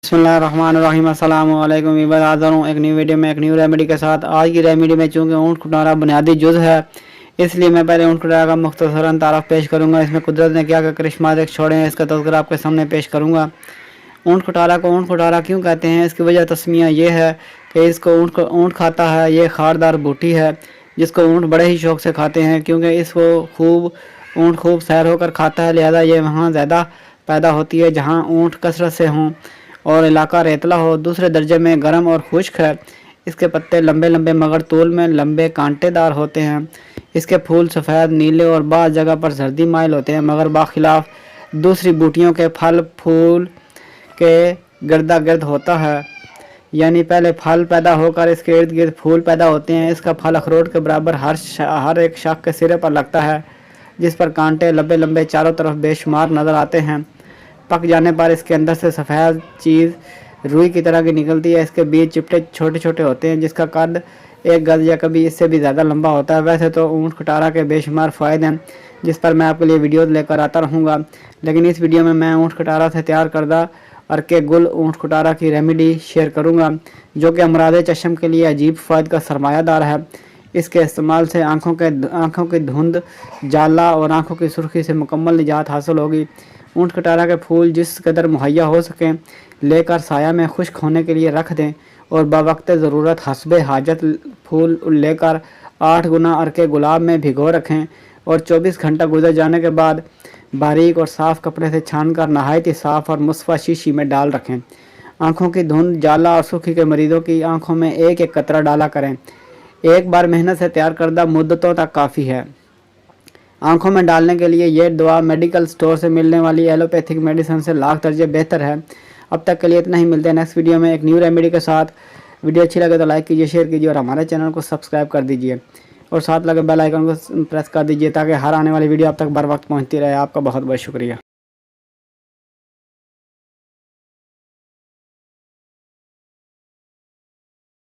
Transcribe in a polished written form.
बिस्मिल्लाहिर्रहमानिर्रहीम अस्सलाम वालेकुम वीवर। हाज़िर हूँ एक न्यू वीडियो में एक न्यू रेमेडी के साथ। आज की रेमेडी में चूँकि ऊँट खुटारा बुनियादी जुज़ है, इसलिए मैं पहले ऊँट खुटारा का मुख्तसरन तारफ़ पेश करूँगा। इसमें कुदरत ने क्या क्या करिश्मात छोड़े हैं, इसका तज़किरा आपके सामने पेश करूँगा। ऊँट खुटारा को ऊँट खुटारा क्यों कहते हैं, इसकी वजह तस्मिया ये है कि इसको ऊँट खाता है। ये खारदार बूटी है जिसको ऊँट बड़े ही शौक़ से खाते हैं, क्योंकि इसको ऊँट खूब सैर होकर खाता है। लिहाजा ये वहाँ ज़्यादा पैदा होती है जहाँ ऊँट कसरत से हों और इलाका रेतला हो। दूसरे दर्जे में गर्म और खुश्क है। इसके पत्ते लंबे लंबे मगर तूल में लंबे कांटेदार होते हैं। इसके फूल सफ़ेद, नीले और बाज़ जगह पर जर्दी माइल होते हैं, मगर बाखिलाफ दूसरी बूटियों के फल फूल के गर्दा गर्द होता है। यानी पहले फल पैदा होकर इसके इर्द गिर्द फूल पैदा होते हैं। इसका फल अखरोट के बराबर हर एक शाख के सिरे पर लगता है, जिस पर कांटे लंबे लंबे चारों तरफ बेशुमार नज़र आते हैं। पक जाने पर इसके अंदर से सफ़ेद चीज़ रुई की तरह की निकलती है। इसके बीज चिपटे छोटे छोटे होते हैं, जिसका कद 1 गज या कभी इससे भी ज़्यादा लंबा होता है। वैसे तो ऊँट खुटारा के बेशुमार फ़ायदे हैं, जिस पर मैं आपके लिए वीडियोज़ लेकर आता रहूँगा, लेकिन इस वीडियो में मैं ऊँट खुटारा से तैयार करदा अरके गुल ऊँट खुटारा की रेमेडी शेयर करूँगा, जो कि अमराद चश्म के लिए अजीब फ़ायद का सरमायादार है। इसके इस्तेमाल से आँखों की धुंध, जाला और आँखों की सुर्खी से मुकम्मल निजात हासिल होगी। ऊँट खुटारा के फूल जिस कदर मुहैया हो सकें लेकर साया में खुश्क होने के लिए रख दें और बावक्त ज़रूरत हस्बे हाजत फूल लेकर 8 गुना अरके गुलाब में भिगो रखें और 24 घंटा गुजर जाने के बाद बारीक और साफ़ कपड़े से छानकर नहायत साफ़ और मुस्फा शीशी में डाल रखें। आँखों की धुंध, जाला और सुर्खी के मरीज़ों की आँखों में एक एक कतरा डाला करें। एक बार मेहनत से तैयार करदा मुद्दतों तक काफ़ी है। आँखों में डालने के लिए यह दवा मेडिकल स्टोर से मिलने वाली एलोपैथिक मेडिसिन से लाख दर्जे बेहतर है। अब तक के लिए इतना ही। मिलते हैं नेक्स्ट वीडियो में एक न्यू रेमेडी के साथ। वीडियो अच्छी लगे तो लाइक कीजिए, शेयर कीजिए और हमारे चैनल को सब्सक्राइब कर दीजिए और साथ लगे बेल आइकन को प्रेस कर दीजिए, ताकि हर आने वाली वीडियो आप तक बर वक्त पहुँचती रहे। आपका बहुत बहुत शुक्रिया।